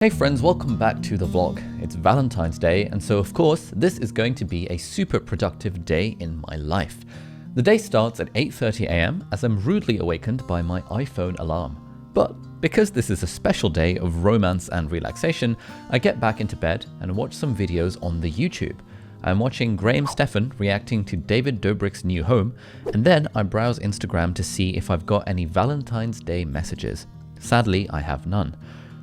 Hey friends, welcome back to the vlog. It's Valentine's Day, and so of course, this is going to be a super productive day in my life. The day starts at 8:30 a.m. as I'm rudely awakened by my iPhone alarm. But because this is a special day of romance and relaxation, I get back into bed and watch some videos on the YouTube. I'm watching Graham Stephan reacting to David Dobrik's new home, and then I browse Instagram to see if I've got any Valentine's Day messages. Sadly, I have none.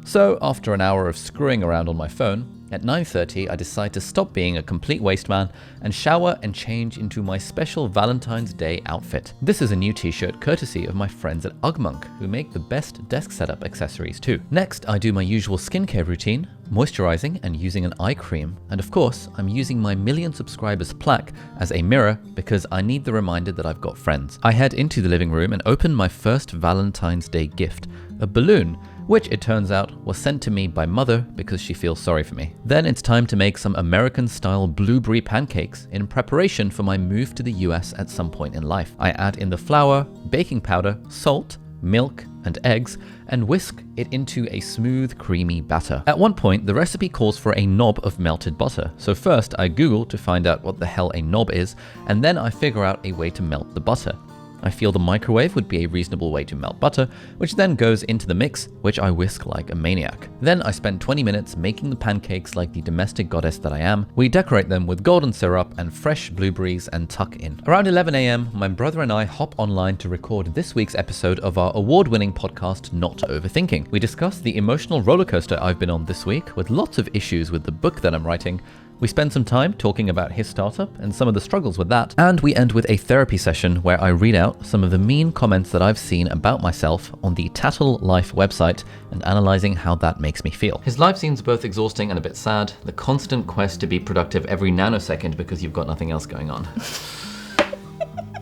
So after an hour of screwing around on my phone, at 9:30 I decide to stop being a complete waste man and shower and change into my special Valentine's Day outfit. This is a new t-shirt courtesy of my friends at Ugmonk, who make the best desk setup accessories too. Next, I do my usual skincare routine, moisturizing and using an eye cream, and of course I'm using my million subscribers plaque as a mirror because I need the reminder that I've got friends. I head into the living room and open my first Valentine's Day gift, a balloon, which it turns out was sent to me by mother because she feels sorry for me. Then it's time to make some American-style blueberry pancakes in preparation for my move to the US at some point in life. I add in the flour, baking powder, salt, milk, and eggs, and whisk it into a smooth, creamy batter. At one point, the recipe calls for a knob of melted butter. So first, I Google to find out what the hell a knob is, and then I figure out a way to melt the butter. I feel the microwave would be a reasonable way to melt butter, which then goes into the mix, which I whisk like a maniac. Then I spend 20 minutes making the pancakes like the domestic goddess that I am. We decorate them with golden syrup and fresh blueberries and tuck in. Around 11 a.m, my brother and I hop online to record this week's episode of our award-winning podcast, Not Overthinking. We discuss the emotional rollercoaster I've been on this week, with lots of issues with the book that I'm writing. We spend some time talking about his startup and some of the struggles with that, and we end with a therapy session where I read out some of the mean comments that I've seen about myself on the Tattle Life website and analyzing how that makes me feel. His life seems both exhausting and a bit sad, the constant quest to be productive every nanosecond because you've got nothing else going on.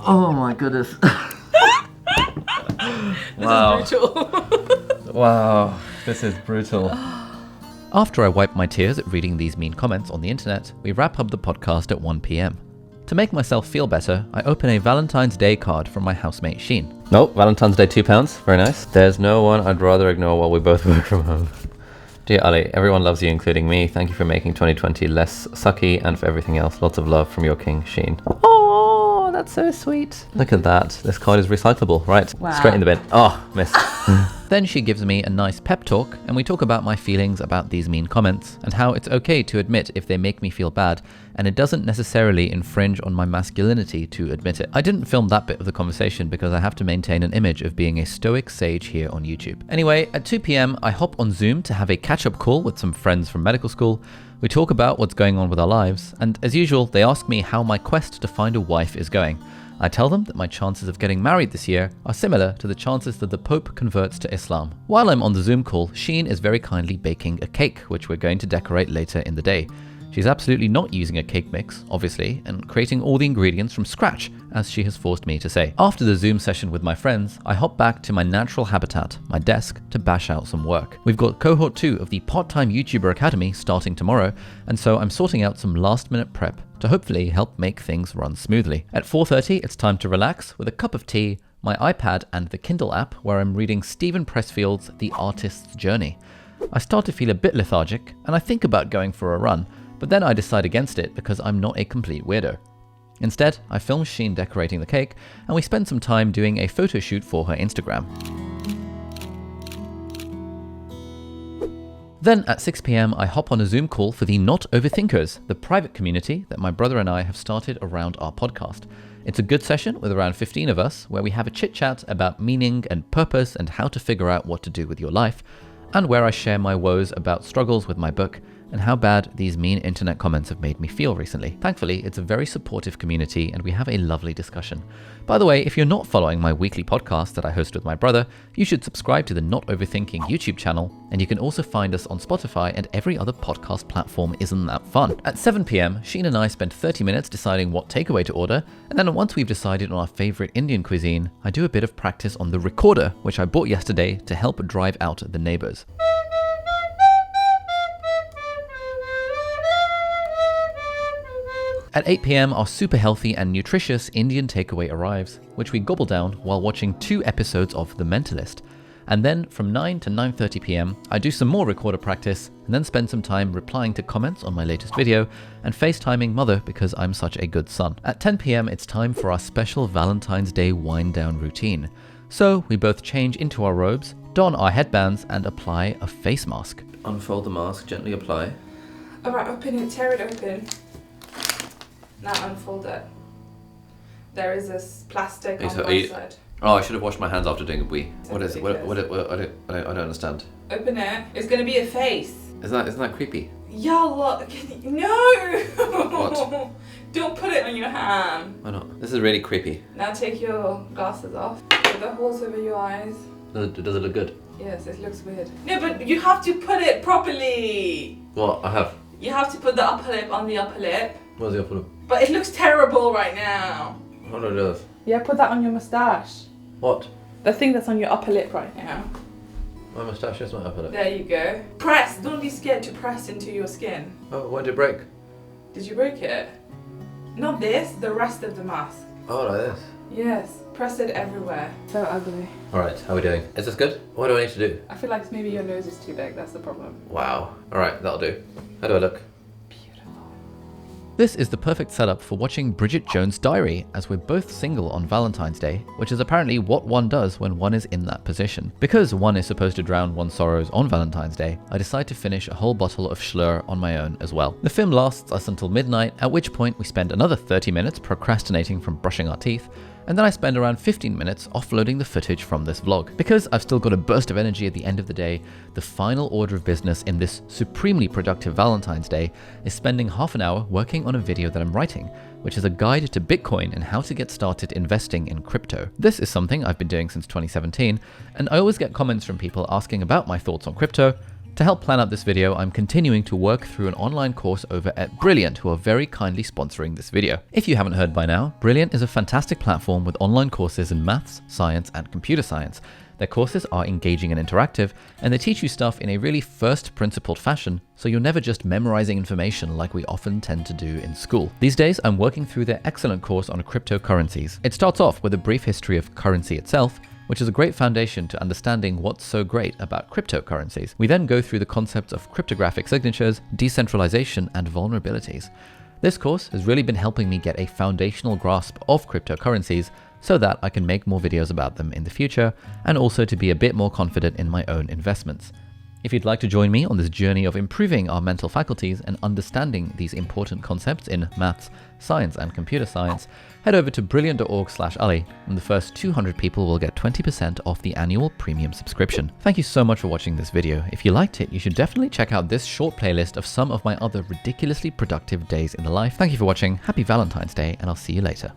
Oh my goodness. Wow. This is brutal. Wow, this is brutal. After I wipe my tears at reading these mean comments on the internet, we wrap up the podcast at 1 p.m. To make myself feel better, I open a Valentine's Day card from my housemate Sheen. No, Valentine's Day £2, very nice. There's no one I'd rather ignore while we both work from home. Dear Ali, everyone loves you, including me. Thank you for making 2020 less sucky and for everything else. Lots of love from your king, Sheen. Oh, that's so sweet. Look at that. This card is recyclable. Right, Wow. Straight in the bin. Oh, missed. Then she gives me a nice pep talk, and we talk about my feelings about these mean comments, and how it's okay to admit if they make me feel bad, and it doesn't necessarily infringe on my masculinity to admit it. I didn't film that bit of the conversation because I have to maintain an image of being a stoic sage here on YouTube. Anyway, at 2 p.m, I hop on Zoom to have a catch-up call with some friends from medical school. We talk about what's going on with our lives, and as usual, they ask me how my quest to find a wife is going. I tell them that my chances of getting married this year are similar to the chances that the Pope converts to Islam. While I'm on the Zoom call, Sheen is very kindly baking a cake, which we're going to decorate later in the day. She's absolutely not using a cake mix, obviously, and creating all the ingredients from scratch, as she has forced me to say. After the Zoom session with my friends, I hop back to my natural habitat, my desk, to bash out some work. We've got cohort 2 of the Part-Time YouTuber Academy starting tomorrow, and so I'm sorting out some last-minute prep to hopefully help make things run smoothly. At 4:30, it's time to relax with a cup of tea, my iPad and the Kindle app, where I'm reading Stephen Pressfield's The Artist's Journey. I start to feel a bit lethargic, and I think about going for a run, but then I decide against it because I'm not a complete weirdo. Instead, I film Sheen decorating the cake, and we spend some time doing a photo shoot for her Instagram. Then at 6 p.m, I hop on a Zoom call for the Not Overthinkers, the private community that my brother and I have started around our podcast. It's a good session with around 15 of us, where we have a chit-chat about meaning and purpose and how to figure out what to do with your life, and where I share my woes about struggles with my book and how bad these mean internet comments have made me feel recently. Thankfully, it's a very supportive community and we have a lovely discussion. By the way, if you're not following my weekly podcast that I host with my brother, you should subscribe to the Not Overthinking YouTube channel, and you can also find us on Spotify and every other podcast platform. Isn't that fun? At 7 p.m, Sheen and I spend 30 minutes deciding what takeaway to order, and then once we've decided on our favorite Indian cuisine, I do a bit of practice on the recorder, which I bought yesterday to help drive out the neighbors. At 8 p.m, our super healthy and nutritious Indian takeaway arrives, which we gobble down while watching 2 episodes of The Mentalist. And then from 9 to 9:30 p.m, I do some more recorder practice and then spend some time replying to comments on my latest video and FaceTiming mother because I'm such a good son. At 10 p.m, it's time for our special Valentine's Day wind down routine. So we both change into our robes, don our headbands and apply a face mask. Unfold the mask, gently apply. Alright, open it, tear it open. Now unfold it. There is this plastic on one side. Oh, I should have washed my hands after doing a wee. What is it? I don't understand. Open it. It's going to be a face. Isn't that creepy? Yeah, look. No! What? Don't put it on your hand. Why not? This is really creepy. Now take your glasses off. Put the holes over your eyes. Does it look good? Yes, it looks weird. No, but you have to put it properly. What? I have. You have to put the upper lip on the upper lip. What's the upper lip? But it looks terrible right now. How do I do this? Yeah, put that on your moustache. What? The thing that's on your upper lip right now. My moustache is my upper lip. There you go. Press. Don't be scared to press into your skin. Oh, when did it break? Did you break it? Not this, the rest of the mask. Oh, like this? Yes. Press it everywhere. So ugly. Alright, how are we doing? Is this good? What do I need to do? I feel like maybe your nose is too big, that's the problem. Wow. Alright, that'll do. How do I look? Beautiful. This is the perfect setup for watching Bridget Jones' Diary, as we're both single on Valentine's Day, which is apparently what one does when one is in that position. Because one is supposed to drown one's sorrows on Valentine's Day, I decide to finish a whole bottle of Schlur on my own as well. The film lasts us until midnight, at which point we spend another 30 minutes procrastinating from brushing our teeth, and then I spend around 15 minutes offloading the footage from this vlog. Because I've still got a burst of energy at the end of the day, the final order of business in this supremely productive Valentine's Day is spending half an hour working on a video that I'm writing, which is a guide to Bitcoin and how to get started investing in crypto. This is something I've been doing since 2017, and I always get comments from people asking about my thoughts on crypto. To help plan out this video, I'm continuing to work through an online course over at Brilliant, who are very kindly sponsoring this video. If you haven't heard by now, Brilliant is a fantastic platform with online courses in maths, science, and computer science. Their courses are engaging and interactive, and they teach you stuff in a really first principled fashion, so you're never just memorizing information like we often tend to do in school. These days, I'm working through their excellent course on cryptocurrencies. It starts off with a brief history of currency itself, which is a great foundation to understanding what's so great about cryptocurrencies. We then go through the concepts of cryptographic signatures, decentralization, and vulnerabilities. This course has really been helping me get a foundational grasp of cryptocurrencies so that I can make more videos about them in the future, and also to be a bit more confident in my own investments. If you'd like to join me on this journey of improving our mental faculties and understanding these important concepts in maths, science, and computer science, head over to brilliant.org/Ali, and the first 200 people will get 20% off the annual premium subscription. Thank you so much for watching this video. If you liked it, you should definitely check out this short playlist of some of my other ridiculously productive days in the life. Thank you for watching, happy Valentine's Day, and I'll see you later.